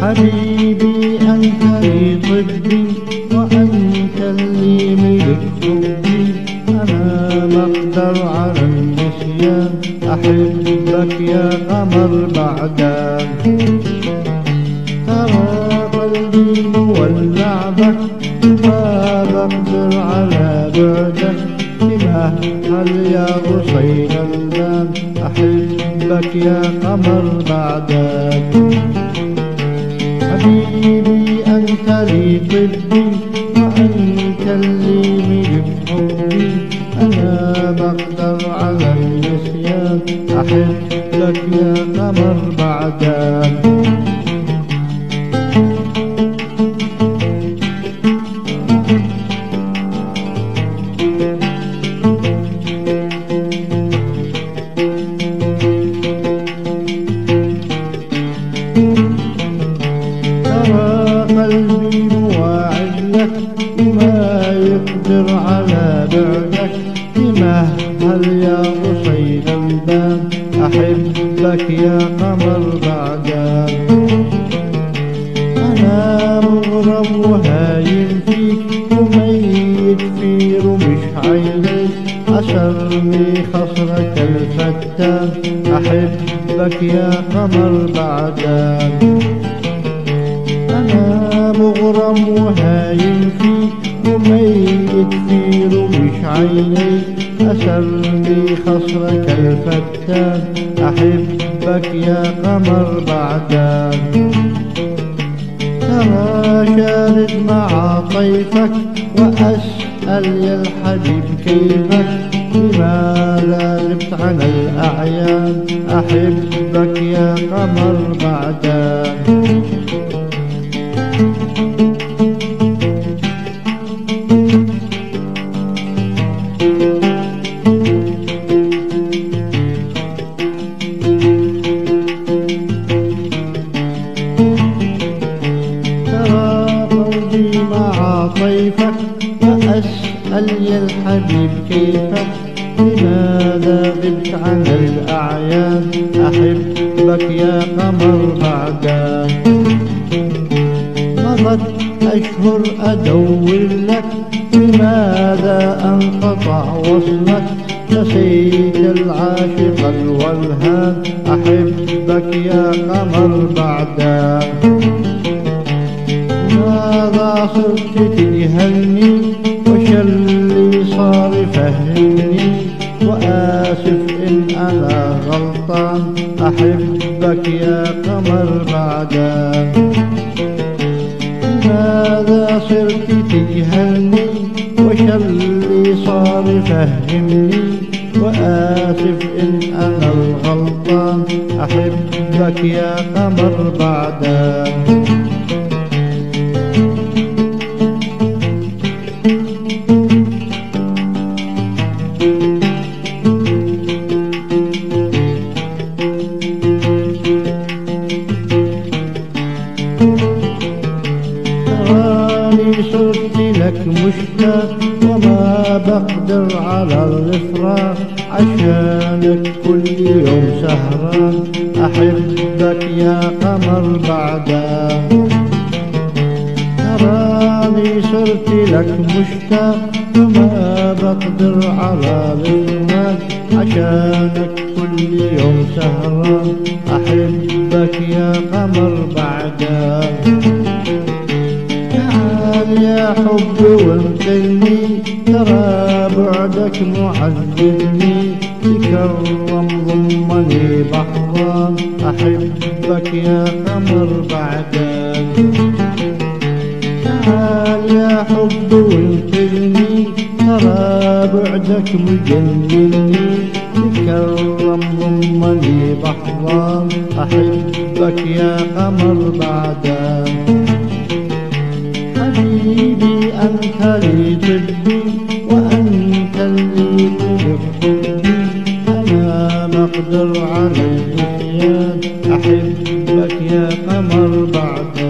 حبيبي أنت لي طبي وأنت اللي ملك حبي، أنا ما أقدر على النسيان، أحبك يا قمر بعدك. ترى قلبي مولع بك، ما بقدر على بعدك، تمهل يا غصين الباب، أحبك يا قمر بعدك. حبيبي أنت لي طبي وأنت اللي ملك حبي، أنا بقدر على النسيان، أحبك يا قمر بعدك. قلبي مواعد لك وما يقدر على بعدك، تمهل يا غصين الباب، أحبك يا قمر بعدك. أنا مغرم وهايم فيك وميت في رمش عينيك، أسرني خصرك الفتان، أحبك يا قمر بعدك. أنا مغرم وهايم فيك وميت في رمش عينيك، أسرني خصرك الفتان، أحبك يا قمر بعدك. ترى شارد مع طيفك وأسأل يا الحبيب كيفك، لماذا غبت عن الأعيان، أحبك يا قمر بعدك. مع طيفك وأسأل يا الحبيب كيفك، لماذا غبت عن الأعيان، أحبك يا قمر بعدك. مضت أشهر أدور لك، لماذا أنقطع وصلك، نسيت العاشق الولهان، أحبك يا قمر بعدك. ماذا صرت تجهلني وشلي صار فهمني، وآسف إن أنا غلطان، أحبك يا قمر بعدك. ماذا صرت تجهلني وشلي صار فهمني، وآسف إن أنا الغلطان، أحبك يا قمر بعدك. صرت لك مشتاق وما بقدر على الإفراق، عشانك كل يوم سهران، أحبك يا قمر بعدك. تراني صرت لك مشتاق وما بقدر على الإفراق، عشانك كل يوم سهران، أحبك يا قمر بعدك. يا حب وانقلني، ترى بعدك معذبني، تكرم ضمني بحضان، أحبك يا قمر بعدك. تعال يا حب وانقلني، ترى بعدك مجنني، تكرم ضمني بحضان، أحبك يا قمر بعدك. حبيبي أنت لي طبي وأنت اللي ملك حبي، أنا ما أقدر على النسيان، أحبك يا قمر بعدك.